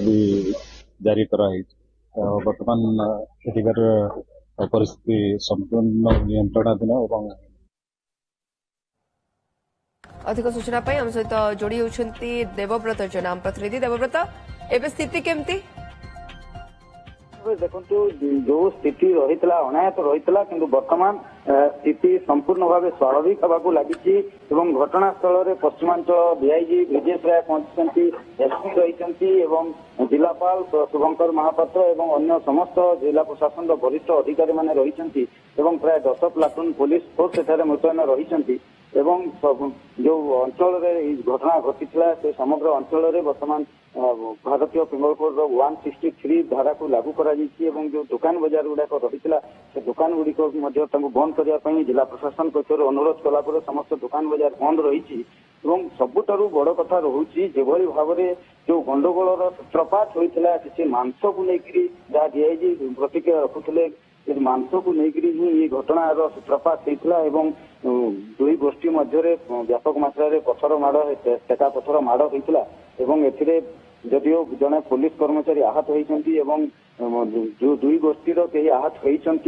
ବି ଜାରି କରାଯାଇଛି। ବର୍ତ୍ତମାନ ସେଠିକାର ପରିସ୍ଥିତି ସମ୍ପୂର୍ଣ୍ଣ ନିୟନ୍ତ୍ରଣାଧୀନ ଏବଂ अधिक सूचना आम सहित जोड़ी होती देवव्रत जेना आम प्रतिनिधि। देवव्रत, एवं स्थिति केमती? देखु जो स्थिति रही अनायत रही कि बर्तमान स्थिति संपूर्ण भाव स्वाभाविक होगा लगी। घटनास्थल में पश्चिमांचल डीआईजी ब्रिजेश राय पहुंची, एसपी रही, जिलापाल शुभंकर महापात्र और अन्य समस्त जिला प्रशासन वरिष्ठ अधिकारी मैंने रही, प्राय 10 प्लाटून पुलिस फोर्स एठारे मुतयन रही। जो अंचल घटना घटी से समग्र अंचल में बर्तमान भारतीय पिंगल कोड 163 धारा को लागू करा जो दुकान बजार गुड़ाक रही से दुकान गुड़िक बंद करने जिला प्रशासन पक्षर अनुरोध कला समस्त दुकान बजार बंद रही। सबुठारु बड़ कथा रोचे जेभली भाव में जो गंडगोल सूत्रपात होता किसी मांस को लेकर जहाँ डीआईजी प्रतिक्रिया रखुले मांस को लेकर ही ये घटनार सूत्रपात होता। दुई गोष्ठी मध्य व्यापक मात्रा पथर माड़ टेका पथर माड़ होता। जदियो जड़े पुलिस कर्मचारी आहत होती जो दुई गोष्ठी कई आहत होती